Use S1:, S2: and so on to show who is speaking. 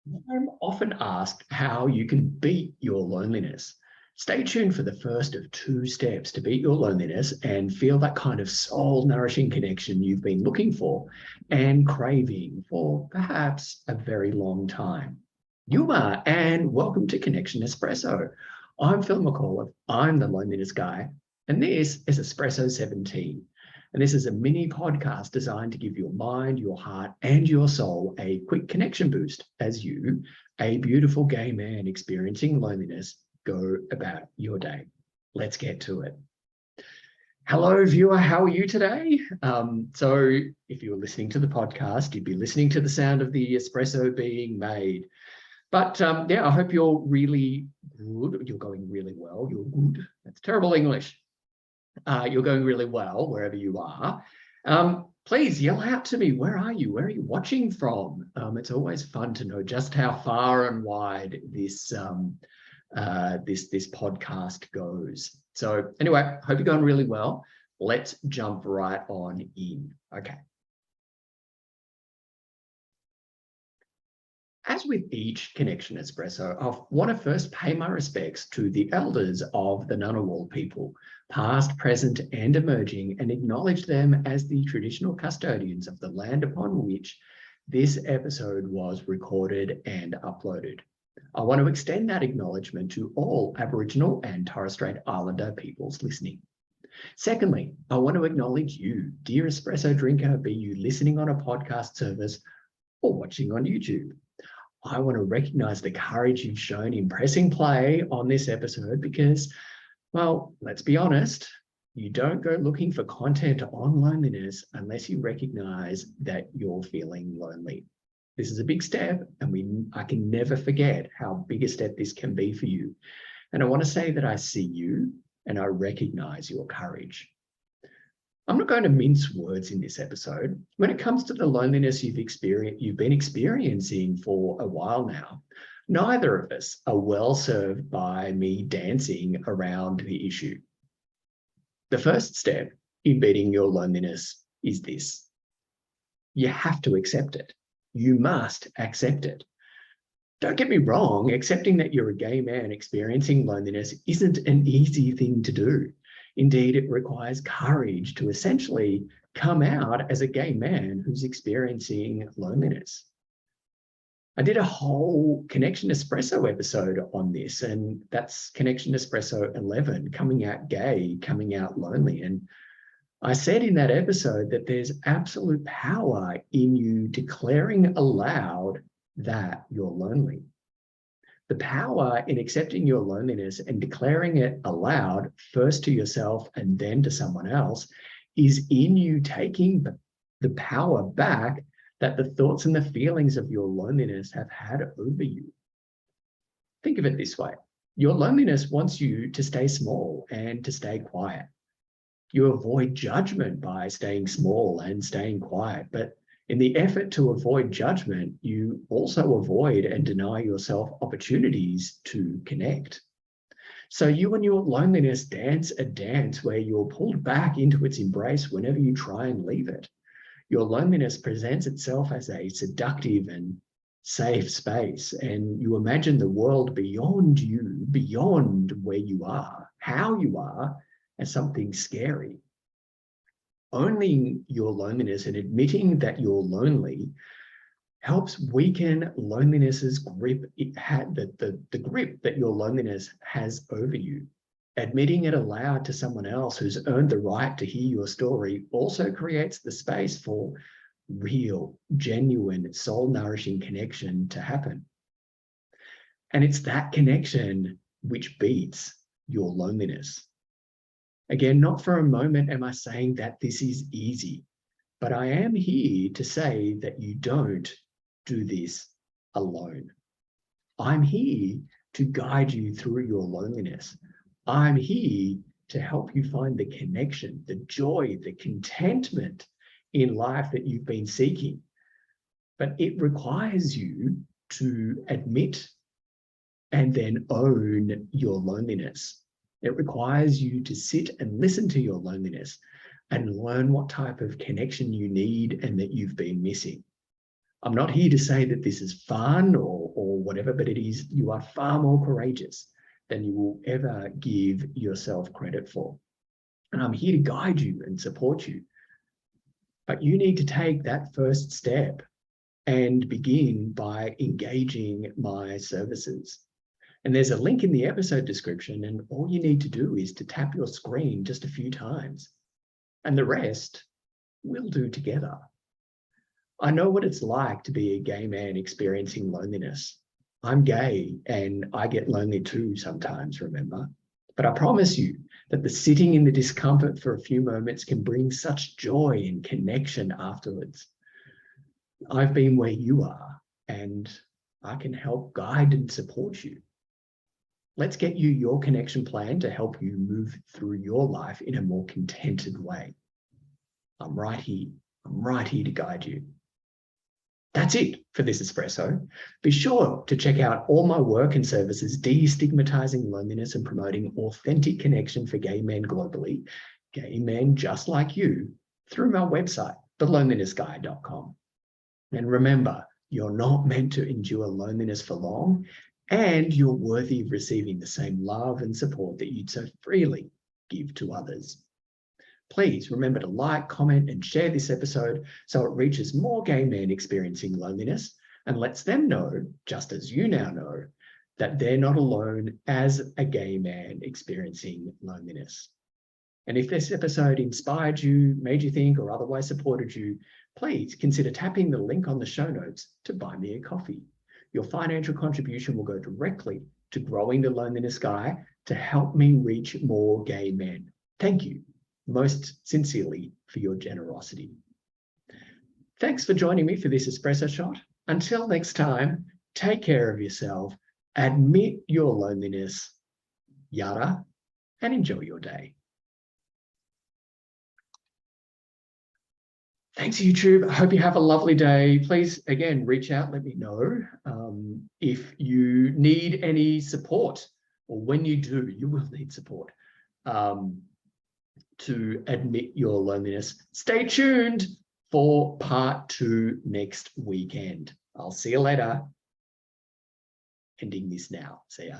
S1: I'm often asked how you can beat your loneliness. Stay tuned for the first of 2 steps to beat your loneliness and feel that kind of soul-nourishing connection you've been looking for and craving for perhaps a very long time. Yuma, and welcome to Connection Espresso. I'm Phil McAuliffe. I'm the loneliness guy, and this is Espresso 17. And this is a mini podcast designed to give your mind, your heart, and your soul a quick connection boost as you, a beautiful gay man experiencing loneliness, go about your day. Let's get to it. Hello, viewer. How are you today? So if you were listening to the podcast, you'd be listening to the sound of the espresso being made. But yeah, I hope you're really good. You're going really well. You're good. That's terrible English. You're going really well wherever you are. Please yell out to me. Where are you? Where are you watching from? It's always fun to know just how far and wide this podcast goes. So anyway, hope you're going really well. Let's jump right on in. Okay. As with each Connection Espresso, I want to first pay my respects to the elders of the Ngunnawal people, past, present, and emerging, and acknowledge them as the traditional custodians of the land upon which this episode was recorded and uploaded. I want to extend that acknowledgement to all Aboriginal and Torres Strait Islander peoples listening. Secondly, I want to acknowledge you, dear espresso drinker, be you listening on a podcast service or watching on YouTube. I want to recognize the courage you've shown in pressing play on this episode because, well, let's be honest, you don't go looking for content on loneliness unless you recognize that you're feeling lonely. This is a big step, and I can never forget how big a step this can be for you. And I want to say that I see you and I recognize your courage. I'm not going to mince words in this episode. When it comes to the loneliness you've been experiencing for a while now, neither of us are well served by me dancing around the issue. The first step in beating your loneliness is this. You have to accept it. You must accept it. Don't get me wrong, accepting that you're a gay man experiencing loneliness isn't an easy thing to do. Indeed, it requires courage to essentially come out as a gay man who's experiencing loneliness. I did a whole Connection Espresso episode on this, and that's Connection Espresso 11, coming out gay, coming out lonely. And I said in that episode that there's absolute power in you declaring aloud that you're lonely. The power in accepting your loneliness and declaring it aloud, first to yourself and then to someone else, is in you taking the power back that the thoughts and the feelings of your loneliness have had over you. Think of it this way. Your loneliness wants you to stay small and to stay quiet. You avoid judgment by staying small and staying quiet, but in the effort to avoid judgment, you also avoid and deny yourself opportunities to connect. So you and your loneliness dance a dance where you're pulled back into its embrace whenever you try and leave it. Your loneliness presents itself as a seductive and safe space, and you imagine the world beyond you, beyond where you are, how you are, as something scary. Owning your loneliness and admitting that you're lonely helps weaken loneliness's grip. The grip that your loneliness has over you. Admitting it aloud to someone else who's earned the right to hear your story also creates the space for real, genuine, soul-nourishing connection to happen. And it's that connection which beats your loneliness. Again, not for a moment am I saying that this is easy, but I am here to say that you don't do this alone. I'm here to guide you through your loneliness. I'm here to help you find the connection, the joy, the contentment in life that you've been seeking. But it requires you to admit and then own your loneliness. It requires you to sit and listen to your loneliness and learn what type of connection you need and that you've been missing. I'm not here to say that this is fun or whatever, but you are far more courageous than you will ever give yourself credit for. And I'm here to guide you and support you. But you need to take that first step and begin by engaging my services. And there's a link in the episode description, and all you need to do is to tap your screen just a few times. And the rest we'll do together. I know what it's like to be a gay man experiencing loneliness. I'm gay and I get lonely too sometimes, remember? But I promise you that the sitting in the discomfort for a few moments can bring such joy and connection afterwards. I've been where you are, and I can help guide and support you. Let's get you your connection plan to help you move through your life in a more contented way. I'm right here. I'm right here to guide you. That's it for this espresso. Be sure to check out all my work and services destigmatizing loneliness and promoting authentic connection for gay men globally, gay men just like you, through my website, thelonelinessguy.com. And remember, you're not meant to endure loneliness for long, and you're worthy of receiving the same love and support that you'd so freely give to others. Please remember to like, comment, and share this episode so it reaches more gay men experiencing loneliness and lets them know, just as you now know, that they're not alone as a gay man experiencing loneliness. And if this episode inspired you, made you think, or otherwise supported you, please consider tapping the link on the show notes to buy me a coffee. Your financial contribution will go directly to growing the Loneliness Guy to help me reach more gay men. Thank you most sincerely for your generosity. Thanks for joining me for this espresso shot. Until next time, take care of yourself, admit your loneliness, yada, and enjoy your day. Thanks, YouTube. I hope you have a lovely day. Please, again, reach out, let me know if you need any support, or when you do, you will need support to admit your loneliness. Stay tuned for part 2 next weekend. I'll see you later. Ending this now. See ya.